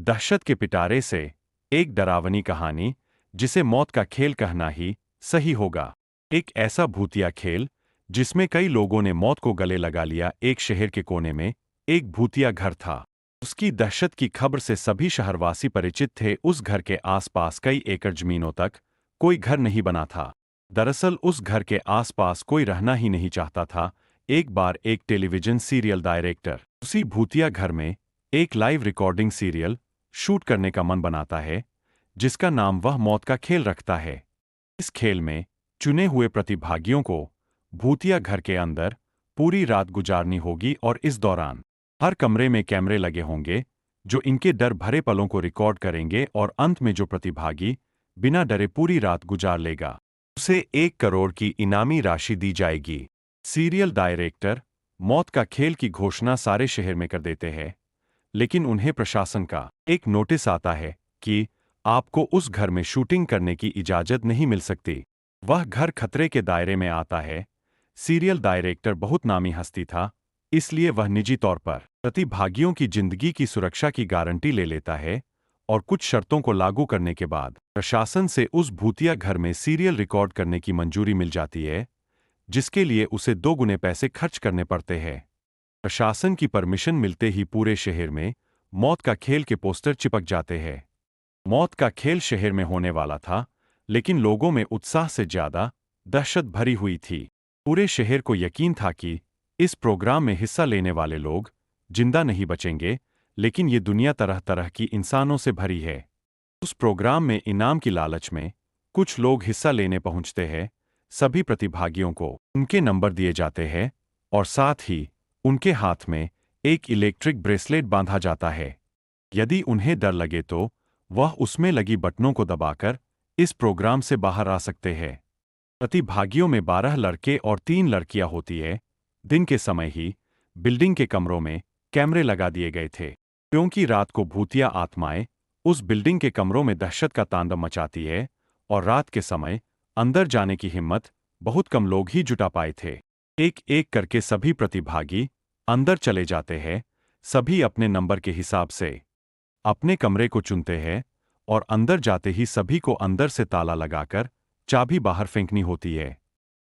दहशत के पिटारे से एक डरावनी कहानी जिसे मौत का खेल कहना ही सही होगा। एक ऐसा भूतिया खेल जिसमें कई लोगों ने मौत को गले लगा लिया। एक शहर के कोने में एक भूतिया घर था। उसकी दहशत की खबर से सभी शहरवासी परिचित थे। उस घर के आसपास कई एकड़ जमीनों तक कोई घर नहीं बना था। दरअसल उस घर के आसपास कोई रहना ही नहीं चाहता था। एक बार एक टेलीविजन सीरियल डायरेक्टर उसी भूतिया घर में एक लाइव रिकॉर्डिंग सीरियल शूट करने का मन बनाता है, जिसका नाम वह मौत का खेल रखता है। इस खेल में चुने हुए प्रतिभागियों को भूतिया घर के अंदर पूरी रात गुजारनी होगी और इस दौरान हर कमरे में कैमरे लगे होंगे जो इनके डर भरे पलों को रिकॉर्ड करेंगे और अंत में जो प्रतिभागी बिना डरे पूरी रात गुजार लेगा उसे 1 करोड़ की इनामी राशि दी जाएगी। सीरियल डायरेक्टर मौत का खेल की घोषणा सारे शहर में कर देते हैं, लेकिन उन्हें प्रशासन का एक नोटिस आता है कि आपको उस घर में शूटिंग करने की इजाजत नहीं मिल सकती। वह घर खतरे के दायरे में आता है। सीरियल डायरेक्टर बहुत नामी हस्ती था, इसलिए वह निजी तौर पर प्रतिभागियों की जिंदगी की सुरक्षा की गारंटी ले लेता है और कुछ शर्तों को लागू करने के बाद प्रशासन से उस भूतिया घर में सीरियल रिकॉर्ड करने की मंजूरी मिल जाती है, जिसके लिए उसे 2 गुने पैसे खर्च करने पड़ते हैं। प्रशासन की परमिशन मिलते ही पूरे शहर में मौत का खेल के पोस्टर चिपक जाते हैं। मौत का खेल शहर में होने वाला था, लेकिन लोगों में उत्साह से ज्यादा दहशत भरी हुई थी। पूरे शहर को यकीन था कि इस प्रोग्राम में हिस्सा लेने वाले लोग जिंदा नहीं बचेंगे, लेकिन ये दुनिया तरह तरह की इंसानों से भरी है। उस प्रोग्राम में इनाम की लालच में कुछ लोग हिस्सा लेने पहुंचते हैं। सभी प्रतिभागियों को उनके नंबर दिए जाते हैं और साथ ही उनके हाथ में एक इलेक्ट्रिक ब्रेसलेट बांधा जाता है। यदि उन्हें डर लगे तो वह उसमें लगी बटनों को दबाकर इस प्रोग्राम से बाहर आ सकते हैं। प्रतिभागियों में 12 लड़के और 3 लड़कियां होती है। दिन के समय ही बिल्डिंग के कमरों में कैमरे लगा दिए गए थे, क्योंकि रात को भूतिया आत्माएं उस बिल्डिंग के कमरों में दहशत का तांडव मचाती है और रात के समय अंदर जाने की हिम्मत बहुत कम लोग ही जुटा पाए थे। एक एक करके सभी प्रतिभागी अंदर चले जाते हैं। सभी अपने नंबर के हिसाब से अपने कमरे को चुनते हैं और अंदर जाते ही सभी को अंदर से ताला लगाकर चाबी बाहर फेंकनी होती है।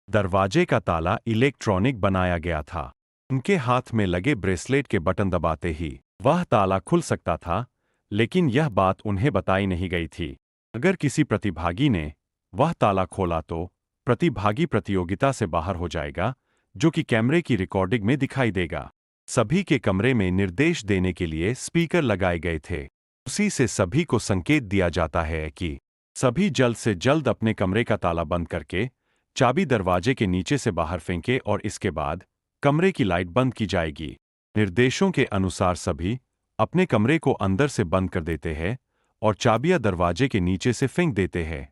दरवाजे का ताला इलेक्ट्रॉनिक बनाया गया था। उनके हाथ में लगे ब्रेसलेट के बटन दबाते ही वह ताला खुल सकता था, लेकिन यह बात उन्हें बताई नहीं गई थी। अगर किसी प्रतिभागी ने वह ताला खोला तो प्रतिभागी प्रतियोगिता से बाहर हो जाएगा, जो कि कैमरे की रिकॉर्डिंग में दिखाई देगा। सभी के कमरे में निर्देश देने के लिए स्पीकर लगाए गए थे। उसी से सभी को संकेत दिया जाता है कि सभी जल्द से जल्द अपने कमरे का ताला बंद करके चाबी दरवाजे के नीचे से बाहर फेंके और इसके बाद कमरे की लाइट बंद की जाएगी। निर्देशों के अनुसार सभी अपने कमरे को अंदर से बंद कर देते हैं और चाबियां दरवाजे के नीचे से फेंक देते हैं।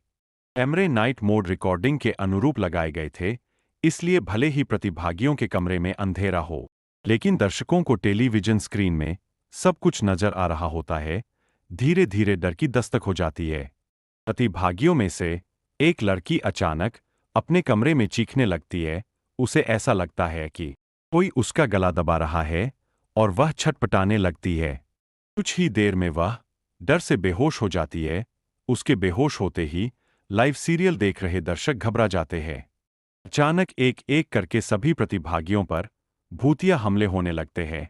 कैमरे नाइट मोड रिकॉर्डिंग के अनुरूप लगाए गए थे, इसलिए भले ही प्रतिभागियों के कमरे में अंधेरा हो, लेकिन दर्शकों को टेलीविजन स्क्रीन में सब कुछ नजर आ रहा होता है। धीरे धीरे डर की दस्तक हो जाती है। प्रतिभागियों में से एक लड़की अचानक अपने कमरे में चीखने लगती है। उसे ऐसा लगता है कि कोई उसका गला दबा रहा है और वह छटपटाने लगती है। कुछ ही देर में वह डर से बेहोश हो जाती है। उसके बेहोश होते ही लाइव सीरियल देख रहे दर्शक घबरा जाते हैं। अचानक एक एक करके सभी प्रतिभागियों पर भूतिया हमले होने लगते हैं,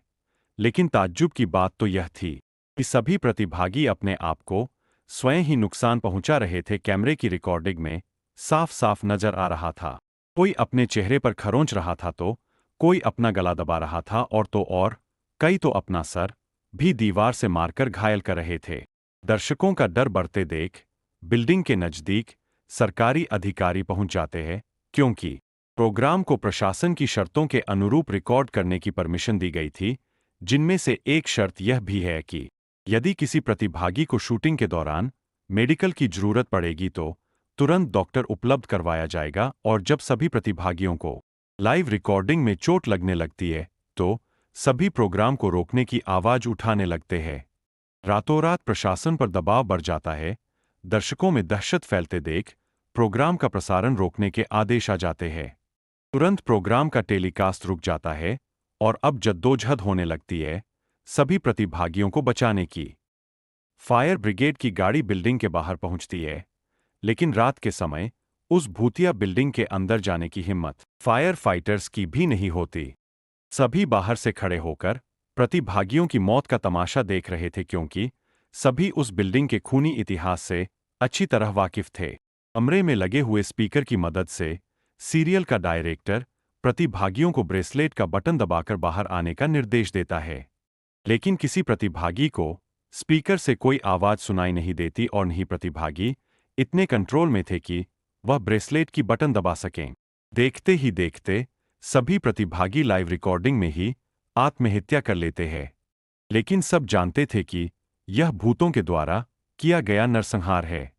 लेकिन ताज्जुब की बात तो यह थी कि सभी प्रतिभागी अपने आप को स्वयं ही नुकसान पहुंचा रहे थे। कैमरे की रिकॉर्डिंग में साफ साफ नजर आ रहा था। कोई अपने चेहरे पर खरोंच रहा था तो कोई अपना गला दबा रहा था और कई तो अपना सर भी दीवार से मारकर घायल कर रहे थे। दर्शकों का डर बढ़ते देख बिल्डिंग के नजदीक सरकारी अधिकारी पहुंच जाते हैं, क्योंकि प्रोग्राम को प्रशासन की शर्तों के अनुरूप रिकॉर्ड करने की परमिशन दी गई थी, जिनमें से एक शर्त यह भी है कि यदि किसी प्रतिभागी को शूटिंग के दौरान मेडिकल की जरूरत पड़ेगी तो तुरंत डॉक्टर उपलब्ध करवाया जाएगा और जब सभी प्रतिभागियों को लाइव रिकॉर्डिंग में चोट लगने लगती है तो सभी प्रोग्राम को रोकने की आवाज उठाने लगते हैं। रातों रात प्रशासन पर दबाव बढ़ जाता है। दर्शकों में दहशत फैलते देख प्रोग्राम का प्रसारण रोकने के आदेश आ जाते हैं। तुरंत प्रोग्राम का टेलीकास्ट रुक जाता है और अब जद्दोजहद होने लगती है सभी प्रतिभागियों को बचाने की। फायर ब्रिगेड की गाड़ी बिल्डिंग के बाहर पहुंचती है, लेकिन रात के समय उस भूतिया बिल्डिंग के अंदर जाने की हिम्मत फायर फाइटर्स की भी नहीं होती। सभी बाहर से खड़े होकर प्रतिभागियों की मौत का तमाशा देख रहे थे, क्योंकि सभी उस बिल्डिंग के खूनी इतिहास से अच्छी तरह वाकिफ थे। कमरे में लगे हुए स्पीकर की मदद से सीरियल का डायरेक्टर प्रतिभागियों को ब्रेसलेट का बटन दबाकर बाहर आने का निर्देश देता है, लेकिन किसी प्रतिभागी को स्पीकर से कोई आवाज सुनाई नहीं देती और नहीं प्रतिभागी इतने कंट्रोल में थे कि वह ब्रेसलेट की बटन दबा सकें। देखते ही देखते सभी प्रतिभागी लाइव रिकॉर्डिंग में ही आत्महत्या कर लेते हैं, लेकिन सब जानते थे कि यह भूतों के द्वारा किया गया नरसंहार है।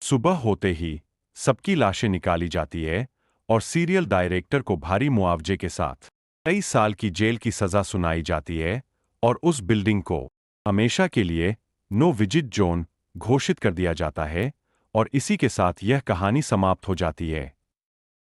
सुबह होते ही सबकी लाशें निकाली जाती है और सीरियल डायरेक्टर को भारी मुआवजे के साथ कई साल की जेल की सजा सुनाई जाती है और उस बिल्डिंग को हमेशा के लिए नो विजिट जोन घोषित कर दिया जाता है और इसी के साथ यह कहानी समाप्त हो जाती है।